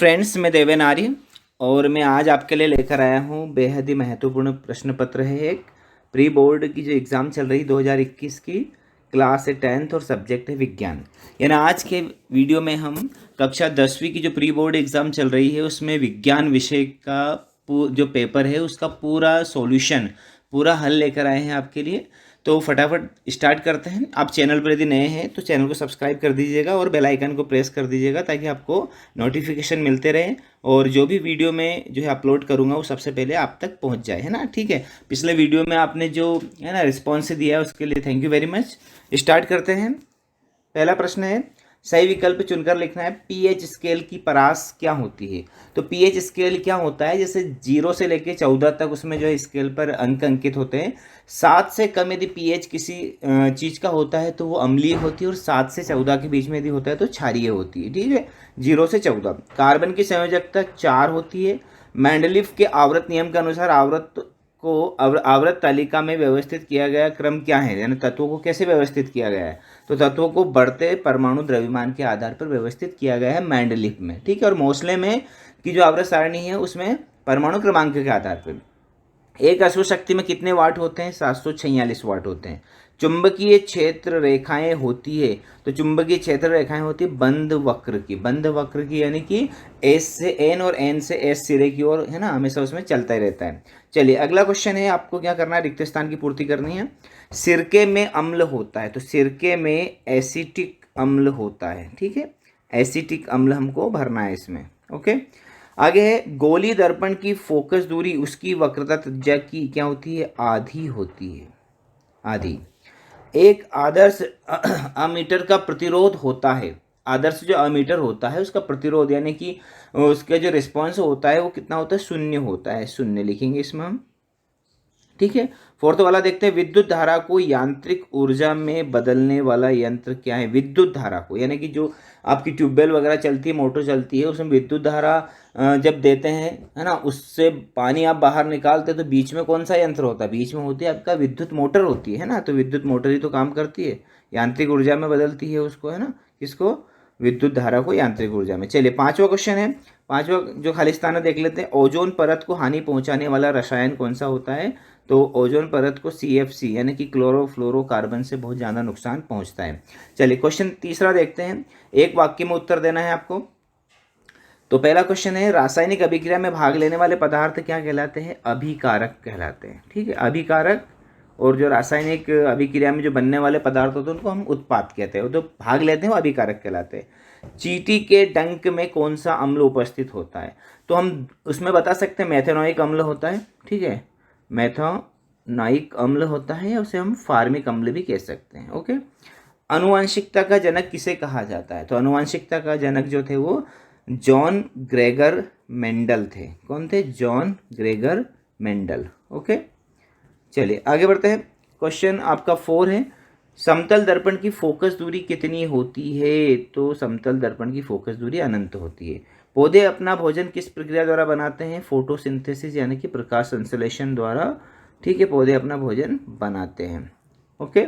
Friends, मैं देवेन आर्य और मैं आज आपके लिए लेकर आया हूँ बेहद ही महत्वपूर्ण प्रश्न पत्र है। एक प्री बोर्ड की जो एग्ज़ाम चल रही 2021 की, क्लास है 10th और सब्जेक्ट है विज्ञान। यानी आज के वीडियो में हम कक्षा 10वीं की जो प्री बोर्ड एग्ज़ाम चल रही है उसमें विज्ञान विषय का जो पेपर है उसका पूरा सॉल्यूशन, पूरा हल लेकर आए हैं आपके लिए। तो फटाफट स्टार्ट करते हैं। आप चैनल पर यदि नए हैं तो चैनल को सब्सक्राइब कर दीजिएगा और बेल आइकन को प्रेस कर दीजिएगा ताकि आपको नोटिफिकेशन मिलते रहें और जो भी वीडियो मैं जो है अपलोड करूँगा वो सबसे पहले आप तक पहुंच जाए, है ना। ठीक है, पिछले वीडियो में आपने जो है ना रिस्पॉन्स दिया है उसके लिए thank you very much. Start करते हैं। पहला प्रश्न है, सही विकल्प चुनकर लिखना है। पीएच स्केल की परास क्या होती है? तो पीएच स्केल क्या होता है, जैसे 0 से लेके 14 तक उसमें जो है स्केल पर अंक अंकित होते हैं। 7 से कम यदि पीएच किसी चीज़ का होता है तो वो अम्लीय होती है और 7 से 14 के बीच में यदि होता है तो क्षारीय होती है। ठीक है, 0 से 14। कार्बन की संयोजकता 4 होती है। मेंडलीफ के आवर्त नियम के अनुसार आवर्त तालिका में व्यवस्थित किया गया क्रम क्या है, यानी तत्वों को कैसे व्यवस्थित किया गया है? तो तत्वों को बढ़ते परमाणु द्रव्यमान के आधार पर व्यवस्थित किया गया है मेंडलीफ में। ठीक है, और मोस्ले में की जो आवर्त सारणी है उसमें परमाणु क्रमांक के आधार पर। एक अश्व शक्ति में कितने वाट होते हैं? 746 वाट होते हैं। चुंबकीय क्षेत्र रेखाएं होती है, तो चुंबकीय क्षेत्र रेखाएं होती है बंद वक्र की यानी कि एस से एन और एन से एस सिरे की ओर, है ना, हमेशा उसमें चलता ही रहता है। चलिए अगला क्वेश्चन है, आपको क्या करना है, रिक्त स्थान की पूर्ति करनी है। सिरके में अम्ल होता है, तो सिरके में एसिटिक अम्ल होता है। ठीक है, एसिटिक अम्ल हमको भरना है इसमें। ओके, आगे है, गोली दर्पण की फोकस दूरी उसकी वक्रता त्रिज्या की क्या होती है? आधी होती है, आधी। एक आदर्श अमीटर का प्रतिरोध होता है। आदर्श जो अमीटर होता है उसका प्रतिरोध यानी कि उसका जो रिस्पॉन्स होता है वो कितना होता है? 0 होता है। 0 लिखेंगे इसमें हम। ठीक है, फोर्थ वाला देखते हैं, विद्युत धारा को यांत्रिक ऊर्जा में बदलने वाला यंत्र क्या है? विद्युत धारा को यानी कि जो आपकी ट्यूबवेल वगैरह चलती है, मोटर चलती है, उसमें विद्युत धारा जब देते हैं, है ना, उससे पानी आप बाहर निकालते हैं तो बीच में कौन सा यंत्र होता है? बीच में होती है आपका विद्युत मोटर होती है ना। तो विद्युत मोटर ही तो काम करती है, यांत्रिक ऊर्जा में बदलती है उसको, है ना, किसको? विद्युत धारा को यांत्रिक ऊर्जा में। चलिए पांचवा क्वेश्चन है, पांचवा जो खाली स्थान है देख लेते हैं। ओजोन परत को हानि पहुंचाने वाला रसायन कौन सा होता है? तो ओजोन परत को CFC यानी कि क्लोरोफ्लोरोकार्बन से बहुत ज़्यादा नुकसान पहुंचता है। चलिए क्वेश्चन तीसरा देखते हैं, एक वाक्य में उत्तर देना है आपको। तो पहला क्वेश्चन है, रासायनिक अभिक्रिया में भाग लेने वाले पदार्थ क्या कहलाते हैं? अभिकारक कहलाते हैं। ठीक है, अभिकारक, और जो रासायनिक अभिक्रिया में जो बनने वाले पदार्थ होते हैं उनको हम उत्पाद कहते हैं, तो भाग लेते हैं वो अभिकारक कहलाते हैं। चींटी के डंक में कौन सा अम्ल उपस्थित होता है? तो हम उसमें बता सकते हैं मेथेनोइक अम्ल होता है। ठीक है, मेथोनाइक अम्ल होता है, या उसे हम फार्मिक अम्ल भी कह सकते हैं। ओके, अनुवांशिकता का जनक किसे कहा जाता है? तो अनुवांशिकता का जनक जो थे वो जॉन ग्रेगर मेंडल थे। कौन थे? John Gregor Mendel. ओके, चलिए आगे बढ़ते हैं। क्वेश्चन आपका 4 है, समतल दर्पण की फोकस दूरी कितनी होती है? तो समतल दर्पण की फोकस दूरी अनंत होती है। पौधे अपना भोजन किस प्रक्रिया द्वारा बनाते हैं? फोटोसिंथेसिस यानी कि प्रकाश संश्लेषण द्वारा। ठीक है, पौधे अपना भोजन बनाते हैं। ओके,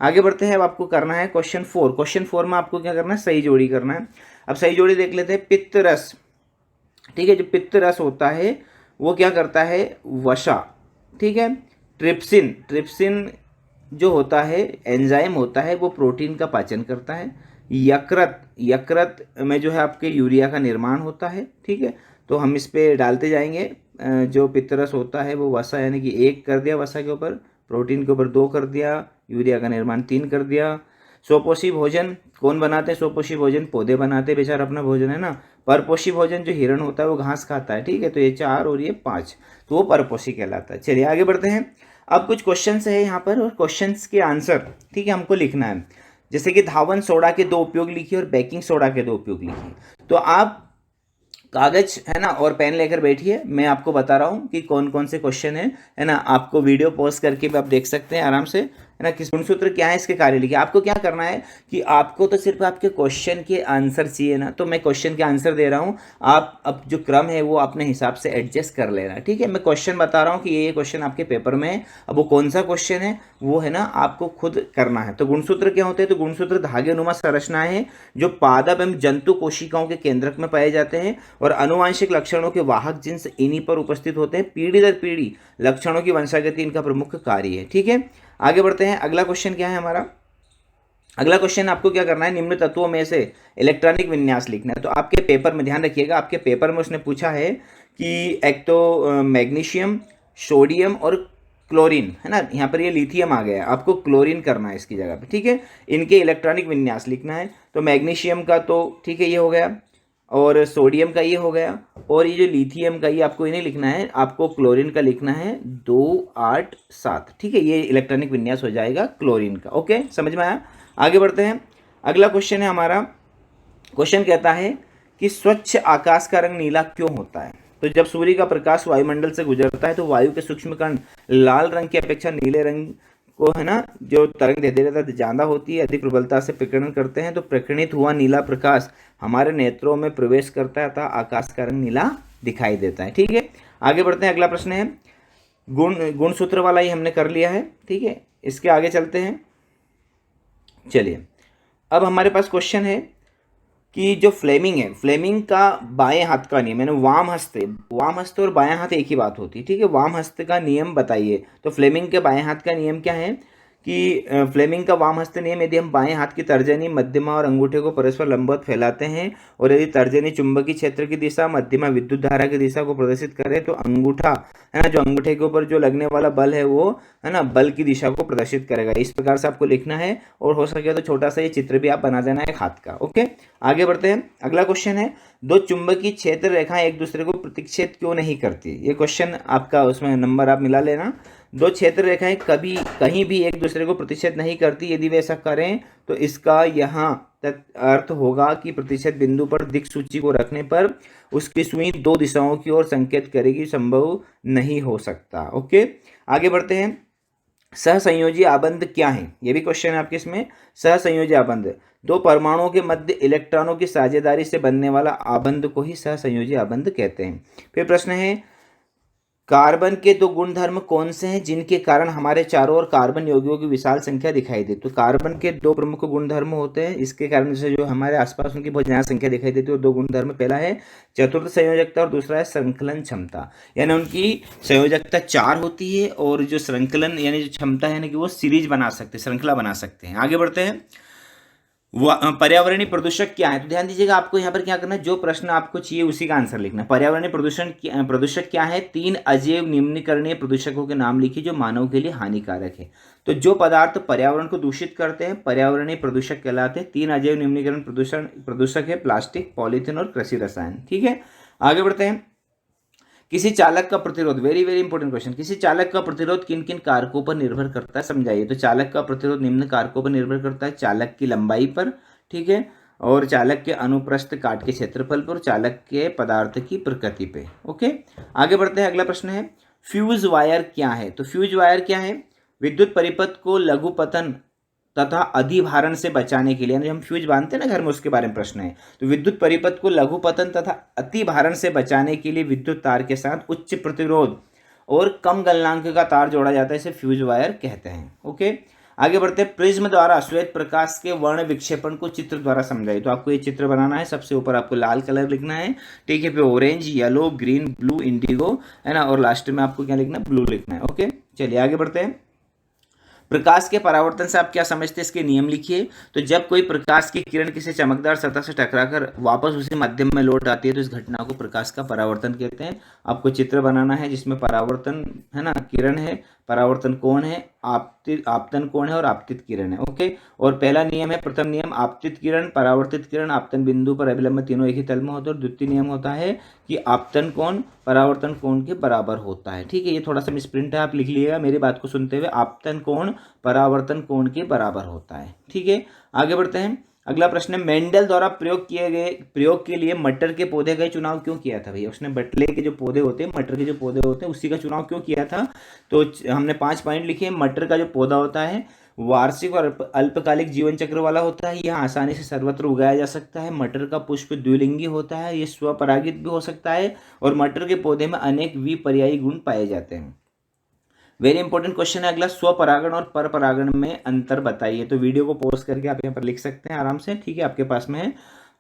आगे बढ़ते हैं। अब आपको करना है क्वेश्चन 4। क्वेश्चन 4 में आपको क्या करना है? सही जोड़ी करना है। अब सही जोड़ी देख लेते हैं। पित्त रस, ठीक है, जो पित्त रस होता है वो क्या करता है? वसा। ठीक है, ट्रिप्सिन जो होता है एंजाइम होता है वो प्रोटीन का पाचन करता है। यकृत में जो है आपके यूरिया का निर्माण होता है। ठीक है, तो हम इस पे डालते जाएंगे। जो पित्तरस होता है वो वसा यानी कि 1 कर दिया वसा के ऊपर, प्रोटीन के ऊपर 2 कर दिया, यूरिया का निर्माण 3 कर दिया। स्वपोषी भोजन कौन बनाते हैं? स्वपोषी भोजन पौधे बनाते हैं, बेचारा अपना भोजन, है ना। परपोषी भोजन जो हिरण होता है वो घास खाता है। ठीक है, तो ये 4 और ये 5, तो वो परपोषी कहलाता है। चलिए आगे बढ़ते हैं। अब कुछ क्वेश्चंस है यहाँ पर और क्वेश्चंस के आंसर, ठीक है, हमको लिखना है। जैसे कि धावन सोडा के 2 उपयोग लिखिए और बेकिंग सोडा के 2 उपयोग लिखिए। तो आप कागज, है ना, और पेन लेकर बैठिए। मैं आपको बता रहा हूँ कि कौन कौन से क्वेश्चन है ना। आपको वीडियो पॉज करके भी आप देख सकते हैं आराम से, है ना। किस गुणसूत्र क्या है इसके कार्य लिखिए। आपको क्या करना है कि आपको तो सिर्फ आपके क्वेश्चन के आंसर चाहिए ना, तो मैं क्वेश्चन के आंसर दे रहा हूँ, आप अब जो क्रम है वो अपने हिसाब से एडजस्ट कर लेना, ठीक है। मैं क्वेश्चन बता रहा हूँ कि ये क्वेश्चन आपके पेपर में है, अब वो कौन सा क्वेश्चन है वो है ना आपको खुद करना है। तो गुणसूत्र क्या होते हैं, तो गुणसूत्र धागे नुमा संरचनाएं हैं जो पादप एवं जंतु कोशिकाओं के केंद्रक में पाए जाते हैं और अनुवांशिक लक्षणों के वाहक जिन्स इन्हीं पर उपस्थित होते हैं। पीढ़ी दर पीढ़ी लक्षणों की वंशागति इनका प्रमुख कार्य है, ठीक है। आगे बढ़ते हैं। अगला क्वेश्चन क्या है हमारा, अगला क्वेश्चन आपको क्या करना है, निम्न तत्वों में से इलेक्ट्रॉनिक विन्यास लिखना है। तो आपके पेपर में ध्यान रखिएगा, आपके पेपर में उसने पूछा है कि एक तो मैग्नीशियम, सोडियम और क्लोरीन, है ना, यहाँ पर ये लिथियम आ गया, आपको क्लोरीन करना है इसकी जगह पे, ठीक है। इनके इलेक्ट्रॉनिक विन्यास लिखना है। तो मैग्नीशियम का तो ठीक है ये हो गया, और सोडियम का ये हो गया, और ये जो लिथियम का ये आपको इन्हें लिखना है, आपको क्लोरीन का लिखना है 2 8 7, ठीक है। ये इलेक्ट्रॉनिक विन्यास हो जाएगा क्लोरीन का। ओके, समझ में आया। आगे बढ़ते हैं। अगला क्वेश्चन है हमारा, क्वेश्चन कहता है कि स्वच्छ आकाश का रंग नीला क्यों होता है। तो जब सूर्य का प्रकाश वायुमंडल से गुजरता है तो वायु के सूक्ष्म कण लाल रंग की अपेक्षा नीले रंग को, है ना, जो तरंग दैर्घ्यता ज्यादा होती है, अधिक प्रबलता से प्रकीर्णन करते हैं, तो प्रकीर्णित हुआ नीला प्रकाश हमारे नेत्रों में प्रवेश करता है अतः आकाश का रंग नीला दिखाई देता है, ठीक है। आगे बढ़ते हैं। अगला प्रश्न है गुणसूत्र वाला ही हमने कर लिया है, ठीक है। इसके आगे चलते हैं। चलिए, अब हमारे पास क्वेश्चन है कि जो फ्लेमिंग है, फ्लेमिंग का बाएं हाथ का नियम, यानी वाम हस्त और बायां हाथ एक ही बात होती है, ठीक है। वाम हस्त का नियम बताइए। तो फ्लेमिंग के बाएं हाथ का नियम क्या है कि फ्लेमिंग का वाम हस्त नियम, यदि हम बाएं हाथ की तर्जनी, मध्यमा और अंगूठे को परस्पर लंबवत फैलाते हैं और यदि तर्जनी चुंबकीय क्षेत्र की दिशा, मध्यमा विद्युत धारा की दिशा को प्रदर्शित करे, तो अंगूठा, है ना, जो अंगूठे के ऊपर जो लगने वाला बल है वो, है ना, बल की दिशा को प्रदर्शित करेगा। इस प्रकार से आपको लिखना है, और हो सके तो छोटा सा ये चित्र भी आप बना देना है हाथ का। ओके, आगे बढ़ते हैं। अगला क्वेश्चन है, दो चुंबकीय क्षेत्र रेखाएं एक दूसरे को प्रतिच्छेद क्यों नहीं करती। ये क्वेश्चन आपका, उसमें नंबर आप मिला लेना। दो क्षेत्र रेखाएं कभी कहीं भी एक दूसरे को प्रतिच्छेद नहीं करती, यदि वे ऐसा करें तो इसका यहाँ तक अर्थ होगा कि प्रतिच्छेद बिंदु पर दिक् सूची को रखने पर उसकी सुई दो दिशाओं की ओर संकेत करेगी, संभव नहीं हो सकता। ओके, आगे बढ़ते हैं। सहसंयोजी आबंध क्या है, ये भी क्वेश्चन है आपके इसमें। सहसंयोजी आबंध, दो परमाणुओं के मध्य इलेक्ट्रॉनों की साझेदारी से बनने वाला आबंध को ही सहसंयोजी आबंध कहते हैं। फिर प्रश्न है, कार्बन के दो गुणधर्म कौन से हैं जिनके कारण हमारे चारों ओर कार्बन यौगिकों की विशाल संख्या दिखाई दे। तो कार्बन के दो प्रमुख गुणधर्म होते हैं, इसके कारण से जो हमारे आसपास उनकी बहुत ज्यादा संख्या दिखाई देती है। दो गुणधर्म, पहला है चतुर्थ संयोजकता और दूसरा है संकलन क्षमता, यानी उनकी संयोजकता 4 होती है और जो संकलन यानी जो क्षमता है ना कि वो सीरीज बना सकते, श्रृंखला बना सकते हैं। आगे बढ़ते हैं। पर्यावरणीय प्रदूषक क्या है, तो ध्यान दीजिएगा, आपको यहाँ पर क्या करना है, जो प्रश्न आपको चाहिए उसी का आंसर लिखना। पर्यावरणीय प्रदूषक क्या है, 3 अजैव निम्नकरणीय प्रदूषकों के नाम लिखिए जो मानव के लिए हानिकारक है। तो जो पदार्थ पर्यावरण को दूषित करते हैं पर्यावरणीय प्रदूषक कहलाते हैं। 3 अजैव निम्नीकरण प्रदूषक है, प्लास्टिक, पॉलीथीन और कृषि रसायन, ठीक है। आगे बढ़ते हैं। किसी चालक का प्रतिरोध, वेरी वेरी इंपॉर्टेंट क्वेश्चन, किसी चालक का प्रतिरोध किन किन कारकों पर निर्भर करता है, समझाइए। तो चालक का प्रतिरोध निम्न कारकों पर निर्भर करता है, चालक की लंबाई पर, ठीक है, और चालक के अनुप्रस्थ काट के क्षेत्रफल पर, चालक के पदार्थ की प्रकृति पे। ओके, आगे बढ़ते हैं। अगला प्रश्न है, फ्यूज वायर क्या है। तो फ्यूज वायर क्या है, विद्युत परिपथ को लघुपतन तथा अधिभारण से बचाने के लिए, यानी हम फ्यूज बांधते हैं ना घर में, उसके बारे में प्रश्न है। तो विद्युत परिपथ को लघुपतन तथा अतिभारण से बचाने के लिए विद्युत तार के साथ उच्च प्रतिरोध और कम गलनांक का तार जोड़ा जाता है, इसे फ्यूज वायर कहते हैं। ओके, आगे बढ़ते हैं। प्रिज्म द्वारा श्वेत प्रकाश के वर्ण विक्षेपण को चित्र द्वारा समझाइए। तो आपको ये चित्र बनाना है, सबसे ऊपर आपको लाल कलर लिखना है, ठीक है, फिर orange, yellow, green, blue, Indigo, है ना, और लास्ट में आपको क्या लिखना है, ब्लू लिखना है। ओके, चलिए आगे बढ़ते हैं। प्रकाश के परावर्तन से आप क्या समझते हैं, इसके नियम लिखिए। तो जब कोई प्रकाश की किरण किसी चमकदार सतह से टकराकर वापस उसी माध्यम में लौट आती है तो इस घटना को प्रकाश का परावर्तन कहते हैं। आपको चित्र बनाना है जिसमें परावर्तन, है ना, किरण है, परावर्तन कोण है, आपतन कोण है और आपतित किरण है। ओके, और पहला नियम है, प्रथम नियम, आपतित किरण, परावर्तित किरण, आपतन बिंदु पर अभिलंब तीनों एक ही तल में होते हैं। और द्वितीय नियम होता है कि आपतन कोण परावर्तन कोण के बराबर होता है, ठीक है। ये थोड़ा सा मिसप्रिंट है, आप लिख लीजिएगा मेरी बात को सुनते हुए, आपतन कोण परावर्तन कोण के बराबर होता है, ठीक है। आगे बढ़ते हैं। अगला प्रश्न है, मेंडल द्वारा प्रयोग के लिए मटर के पौधे का चुनाव क्यों किया था भैया। उसने बटले के जो पौधे होते हैं, मटर के जो पौधे होते हैं, उसी का चुनाव क्यों किया था। तो हमने 5 पॉइंट लिखे। मटर का जो पौधा होता है वार्षिक और अल्पकालिक जीवन चक्र वाला होता है, यह आसानी से सर्वत्र उगाया जा सकता है। मटर का पुष्प द्विलिंगी होता है, ये स्वपरागित भी हो सकता है और मटर के पौधे में अनेक विपर्यायी गुण पाए जाते हैं। वेरी इंपॉर्टेंट क्वेश्चन है अगला, स्वपरागण और परपरागण में अंतर बताइए। तो वीडियो को पॉज करके आप यहाँ पर लिख सकते हैं आराम से, ठीक है, आपके पास में है।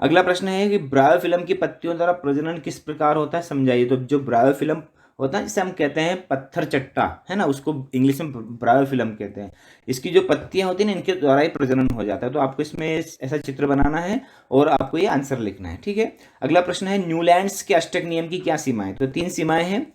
अगला प्रश्न है कि ब्रायोफिल्म की पत्तियों द्वारा प्रजनन किस प्रकार होता है, समझाइए। तो जो ब्रायोफिल्म होता है जिसे हम कहते हैं पत्थर चट्टा, है ना, उसको इंग्लिश में ब्रायोफिल्म कहते हैं। इसकी जो पत्तियां होती हैं ना, इनके द्वारा ही प्रजनन हो जाता है। तो आपको इसमें ऐसा चित्र बनाना है और आपको ये आंसर लिखना है, ठीक है। अगला प्रश्न है न्यूलैंड्स के अष्टक नियम की क्या सीमाएं। तो 3 सीमाएं हैं।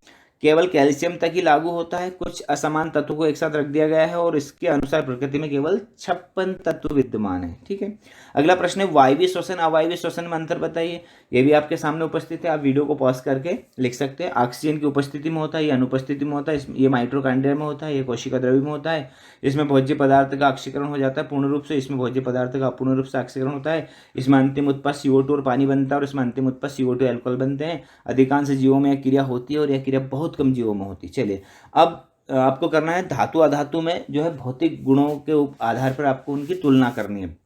केवल कैल्शियम तक ही लागू होता है, कुछ असमान तत्वों को एक साथ रख दिया गया है और इसके अनुसार प्रकृति में केवल 56 तत्व विद्यमान है, ठीक है। अगला प्रश्न है वायवीय श्वसन अवायवीय श्वसन में अंतर बताइए। ये भी आपके सामने उपस्थित है, आप वीडियो को पॉज करके लिख सकते हैं। ऑक्सीजन की उपस्थिति में होता है, ये अनुपस्थिति में होता है, ये माइटोकॉन्ड्रिया में होता है, ये कोशिका द्रव्य में होता है। इसमें भोज्य पदार्थ का ऑक्सीकरण हो जाता है पूर्ण रूप से, इसमें भोज्य पदार्थ का अपूर्ण रूप से ऑक्सीकरण होता है। इसमें अंतिम उत्पाद CO2 और पानी बनता है और इसमें अंतिम उत्पाद CO2 अल्कोहल बनते हैं। अधिकांश जीवों में यह क्रिया होती है और यह क्रिया बहुत कम जीवों में होती है। चलिए अब आपको करना है धातु अधातु में जो है भौतिक गुणों के आधार पर आपको उनकी तुलना करनी है।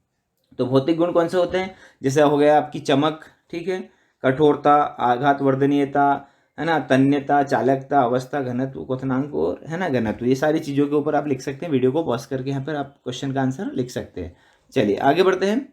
तो भौतिक गुण कौन से होते हैं, जैसे हो गया आपकी चमक, ठीक है, कठोरता, आघात वर्धनीयता, है ना, तन्यता, चालकता, अवस्था, घनत्व, क्वथनांक और है ना घनत्व, ये सारी चीज़ों के ऊपर आप लिख सकते हैं। वीडियो को पॉज करके यहाँ पर आप क्वेश्चन का आंसर लिख सकते हैं। चलिए आगे बढ़ते हैं।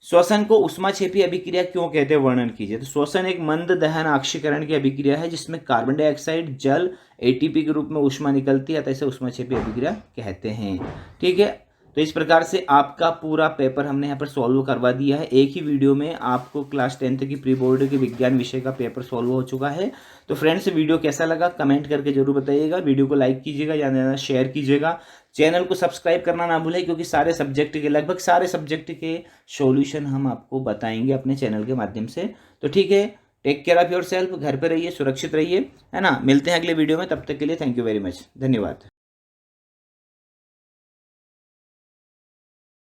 श्वसन को ऊष्माक्षेपी अभिक्रिया क्यों कहते हैं, वर्णन कीजिए। तो श्वसन एक मंद दहन ऑक्सीकरण की अभिक्रिया है जिसमें कार्बन डाइऑक्साइड जल ATP के रूप में ऊष्मा निकलती है, अतः इसे ऊष्माक्षेपी अभिक्रिया कहते हैं, ठीक है। तो इस प्रकार से आपका पूरा पेपर हमने यहाँ पर सॉल्व करवा दिया है। एक ही वीडियो में आपको क्लास 10th की प्री बोर्ड के विज्ञान विषय का पेपर सॉल्व हो चुका है। तो फ्रेंड्स वीडियो कैसा लगा कमेंट करके जरूर बताइएगा। वीडियो को लाइक कीजिएगा, ज़्यादा से ज़्यादा शेयर कीजिएगा। चैनल को सब्सक्राइब करना ना भूलें क्योंकि सारे सब्जेक्ट के लगभग सारे सब्जेक्ट के सॉल्यूशन हम आपको बताएंगे अपने चैनल के माध्यम से। तो ठीक है, take care of yourself, घर पे रहिए, सुरक्षित रहिए, है ना। मिलते हैं अगले वीडियो में, तब तक के लिए थैंक यू वेरी मच, धन्यवाद।